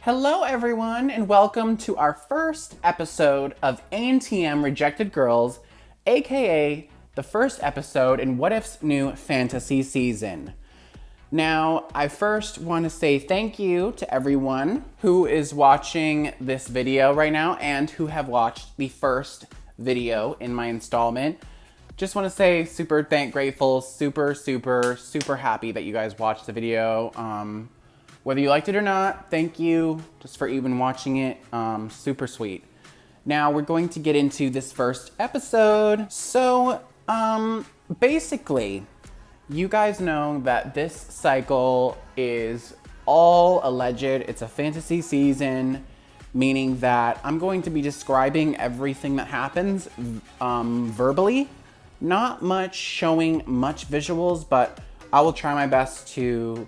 Hello everyone and welcome to our first episode of ANTM Rejected Girls, aka the first episode in What If's new fantasy season. Now, I first want to say thank you to everyone who is watching this video right now and who have watched the first video in my installment. Just want to say super grateful, super happy that you guys watched the video. Whether you liked it or not, thank you just for even watching it. Super sweet. Now we're going to get into this first episode. So, basically, you guys know that this cycle is all alleged. It's a fantasy season, meaning that I'm going to be describing everything that happens verbally. Not much showing much visuals, but I will try my best to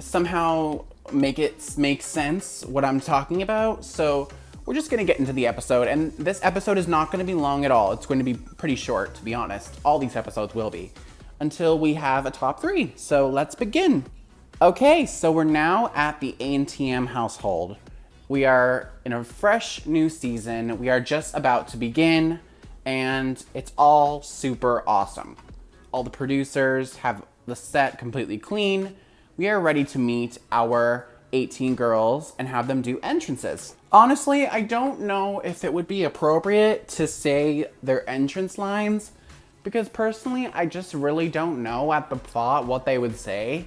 somehow make it make sense what I'm talking about. So we're just gonna get into the episode, and this episode is not gonna be long at all. It's going to be pretty short, to be honest. All these episodes will be, until we have a top 3. So let's begin. Okay, so we're now at the ANTM household. We are in a fresh new season. We are just about to begin, and it's all super awesome. All the producers have the set completely clean. We are ready to meet our 18 girls and have them do entrances. Honestly, I don't know if it would be appropriate to say their entrance lines, because personally, I just really don't know at the thought what they would say.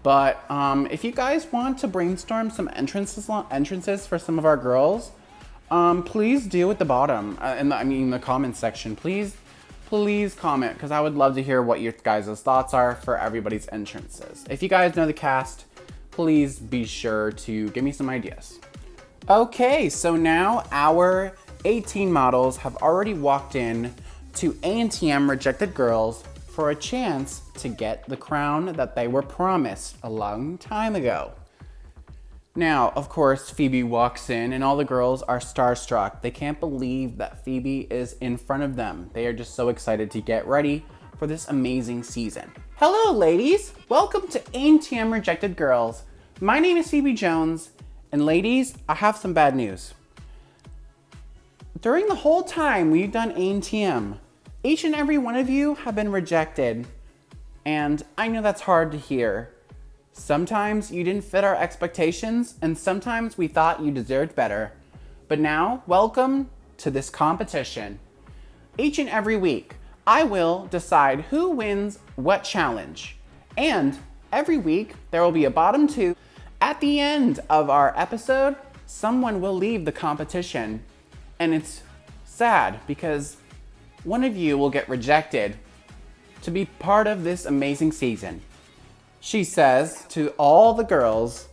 But if you guys want to brainstorm some entrances for some of our girls, please do at the bottom, in the comments section. Please comment, because I would love to hear what your guys' thoughts are for everybody's entrances. If you guys know the cast, please be sure to give me some ideas. Okay, so now our 18 models have already walked in to ANTM Rejected Girls for a chance to get the crown that they were promised a long time ago. Now, of course, Phoebe walks in and all the girls are starstruck. They can't believe that Phoebe is in front of them. They are just so excited to get ready for this amazing season. Hello, ladies. Welcome to ANTM Rejected Girls. My name is Phoebe Jones, and ladies, I have some bad news. During the whole time we've done ANTM, each and every one of you have been rejected, and I know that's hard to hear. Sometimes you didn't fit our expectations, and sometimes we thought you deserved better. But now, welcome to this competition. Each and every week, I will decide who wins what challenge. And every week, there will be a bottom 2. At the end of our episode, someone will leave the competition. And it's sad because one of you will get rejected to be part of this amazing season. She says to all the girls,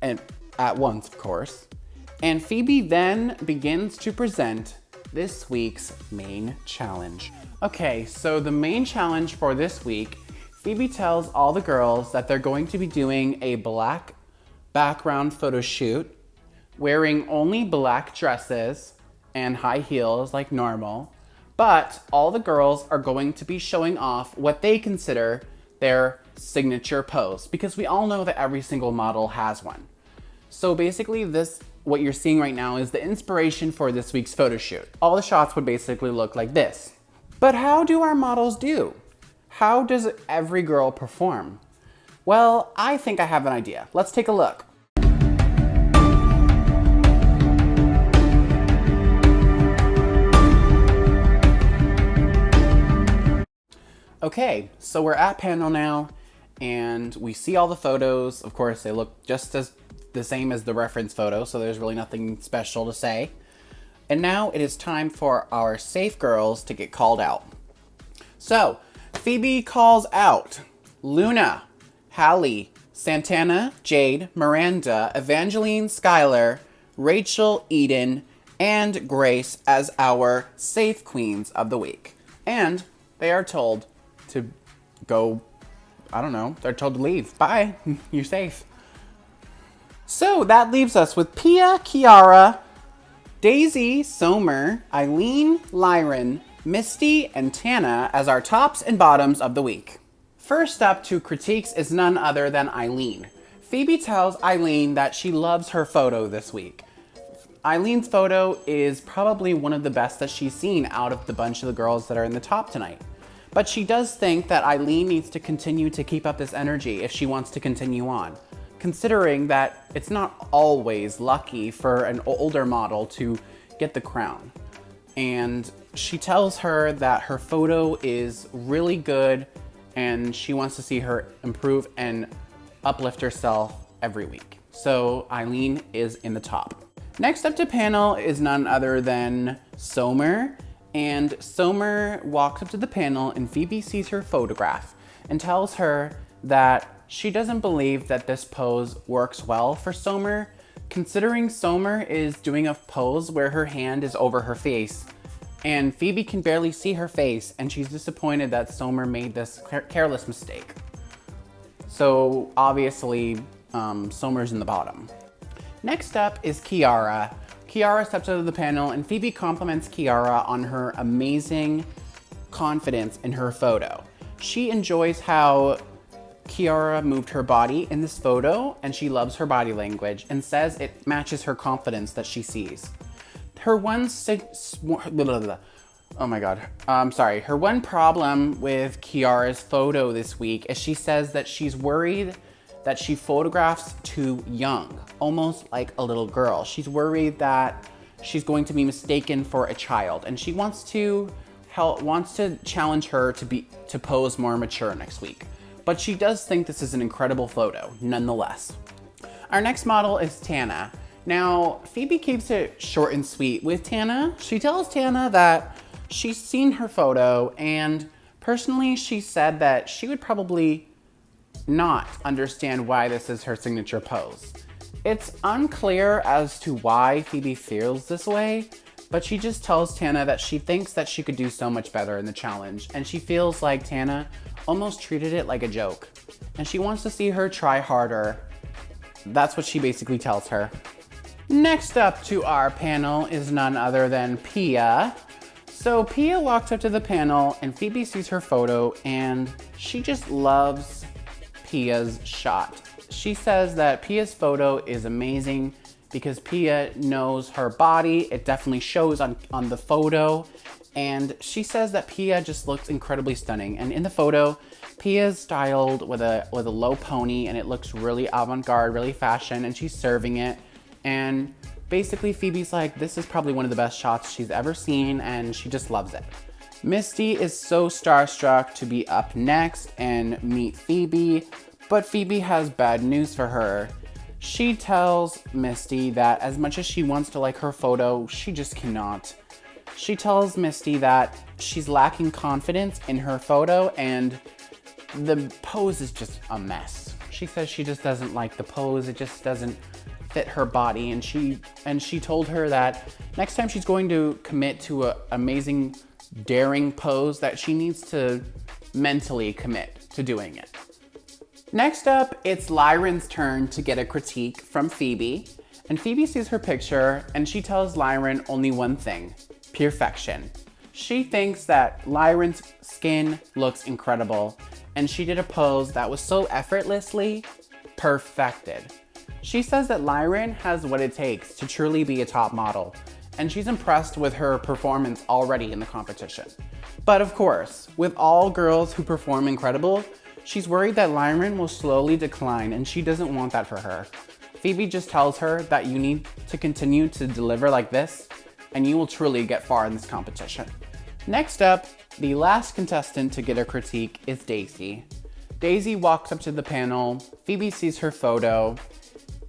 and at once, of course, and Phoebe then begins to present this week's main challenge. Okay, so the main challenge for this week, Phoebe tells all the girls that they're going to be doing a black background photo shoot, wearing only black dresses and high heels like normal, but all the girls are going to be showing off what they consider their signature pose, because we all know that every single model has one. So basically what you're seeing right now is the inspiration for this week's photo shoot. All the shots would basically look like this. But how do our models do? How does every girl perform? Well, I think I have an idea. Let's take a look. Okay, so we're at panel now, and we see all the photos. Of course, they look just as the same as the reference photo, so there's really nothing special to say. And now it is time for our safe girls to get called out. So, Phoebe calls out Luna, Hallie, Santana, Jade, Miranda, Evangeline, Skylar, Rachel, Eden, and Grace as our safe queens of the week. And they are told to go, I don't know, they're told to leave. Bye, you're safe. So that leaves us with Pia, Kiara, Daisy, Somer, Eileen, Lyron, Misty, and Tana as our tops and bottoms of the week. First up to critiques is none other than Eileen. Phoebe tells Eileen that she loves her photo this week. Eileen's photo is probably one of the best that she's seen out of the bunch of the girls that are in the top tonight. But she does think that Eileen needs to continue to keep up this energy if she wants to continue on, considering that it's not always lucky for an older model to get the crown. And she tells her that her photo is really good and she wants to see her improve and uplift herself every week. So Eileen is in the top. Next up to panel is none other than Somer. And Somer walks up to the panel and Phoebe sees her photograph and tells her that she doesn't believe that this pose works well for Somer, considering Somer is doing a pose where her hand is over her face and Phoebe can barely see her face, and she's disappointed that Somer made this careless mistake. So obviously, Somer's in the bottom. Next up is Kiara. Kiara steps out of the panel and Phoebe compliments Kiara on her amazing confidence in her photo. She enjoys how Kiara moved her body in this photo and she loves her body language and says it matches her confidence that she sees. Her one Her one problem with Kiara's photo this week is she says that she's worried that she photographs too young, almost like a little girl. She's worried that she's going to be mistaken for a child, and she wants to challenge her to pose more mature next week. But she does think this is an incredible photo, nonetheless. Our next model is Tana. Now, Phoebe keeps it short and sweet with Tana. She tells Tana that she's seen her photo, and personally, she said that she would probably not understand why this is her signature pose. It's unclear as to why Phoebe feels this way, but she just tells Tana that she thinks that she could do so much better in the challenge, and she feels like Tana almost treated it like a joke, and she wants to see her try harder. That's what she basically tells her. Next up to our panel is none other than Pia. So Pia walks up to the panel and Phoebe sees her photo and she just loves Pia's shot. She says that Pia's photo is amazing because Pia knows her body. It definitely shows on the photo. And she says that Pia just looks incredibly stunning. And in the photo, Pia's styled with a low pony and it looks really avant-garde, really fashion, and she's serving it. And basically Phoebe's like, this is probably one of the best shots she's ever seen and she just loves it. Misty is so starstruck to be up next and meet Phoebe, but Phoebe has bad news for her. She tells Misty that as much as she wants to like her photo, she just cannot. She tells Misty that she's lacking confidence in her photo and the pose is just a mess. She says she just doesn't like the pose, it just doesn't fit her body, and she told her that next time she's going to commit to an amazing daring pose that she needs to mentally commit to doing it. Next up, it's Lyron's turn to get a critique from Phoebe, and Phoebe sees her picture and she tells Lyron only one thing: perfection. She thinks that Lyron's skin looks incredible and she did a pose that was so effortlessly perfected. She says that Lyron has what it takes to truly be a top model, and she's impressed with her performance already in the competition. But of course, with all girls who perform incredible, she's worried that Lyron will slowly decline, and she doesn't want that for her. Phoebe just tells her that you need to continue to deliver like this, and you will truly get far in this competition. Next up, the last contestant to get a critique is Daisy. Daisy walks up to the panel, Phoebe sees her photo,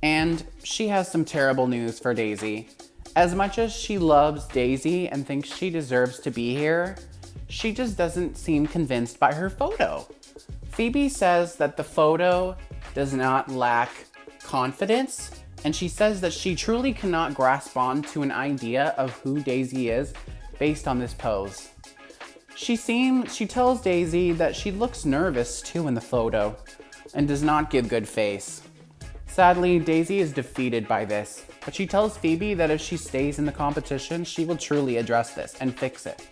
and she has some terrible news for Daisy. As much as she loves Daisy and thinks she deserves to be here, she just doesn't seem convinced by her photo. Phoebe says that the photo does not lack confidence, and she says that she truly cannot grasp on to an idea of who Daisy is based on this pose. She tells Daisy that she looks nervous too in the photo and does not give good face. Sadly, Daisy is defeated by this, but she tells Phoebe that if she stays in the competition, she will truly address this and fix it.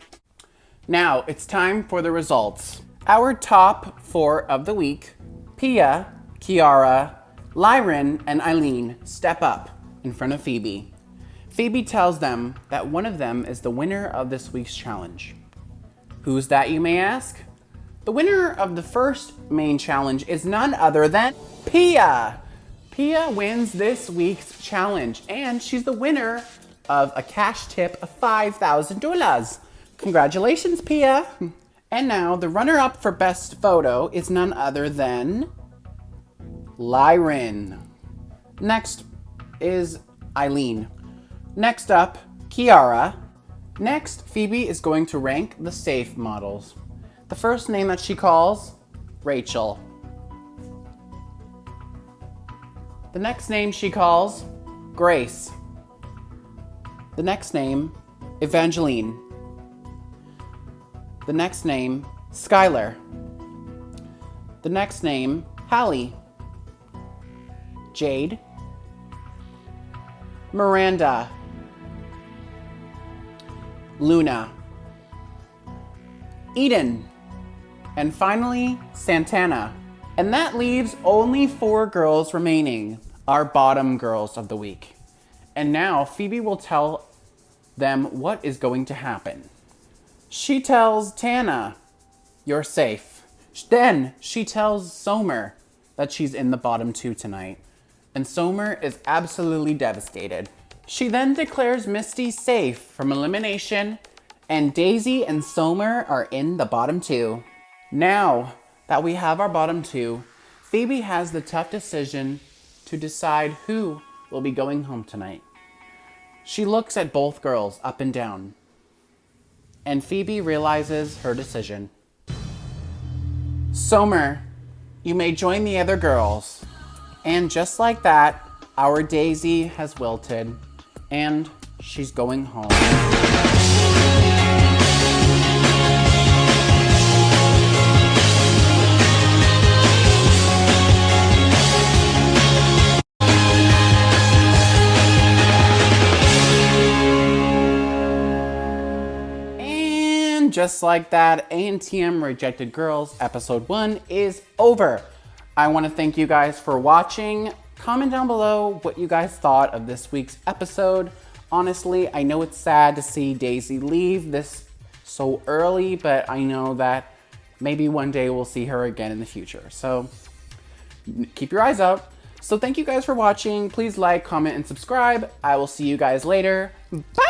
Now, it's time for the results. Our top 4 of the week: Pia, Kiara, Lyran and Eileen step up in front of Phoebe. Phoebe tells them that one of them is the winner of this week's challenge. Who's that, you may ask? The winner of the first main challenge is none other than Pia. Pia wins this week's challenge, and she's the winner of a cash tip of $5,000. Congratulations, Pia. And now the runner-up for best photo is none other than Lyran. Next is Eileen. Next up, Kiara. Next, Phoebe is going to rank the safe models. The first name that she calls, Rachel. The next name she calls, Grace. The next name, Evangeline. The next name, Skylar. The next name, Hallie. Jade. Miranda. Luna. Eden. And finally, Santana. And that leaves only 4 girls remaining, our bottom girls of the week. And now Phoebe will tell them what is going to happen. She tells Tana, you're safe. Then she tells Somer that she's in the bottom 2 tonight. And Somer is absolutely devastated. She then declares Misty safe from elimination, and Daisy and Somer are in the bottom 2. Now that we have our bottom 2, Phoebe has the tough decision to decide who will be going home tonight. She looks at both girls up and down, and Phoebe realizes her decision. Somer, you may join the other girls. And just like that, our Daisy has wilted, and she's going home. And just like that, ANTM Rejected Girls episode 1 is over. I want to thank you guys for watching. Comment down below what you guys thought of this week's episode. Honestly, I know it's sad to see Daisy leave this so early, but I know that maybe one day we'll see her again in the future. So keep your eyes out. So thank you guys for watching. Please like, comment, and subscribe. I will see you guys later. Bye!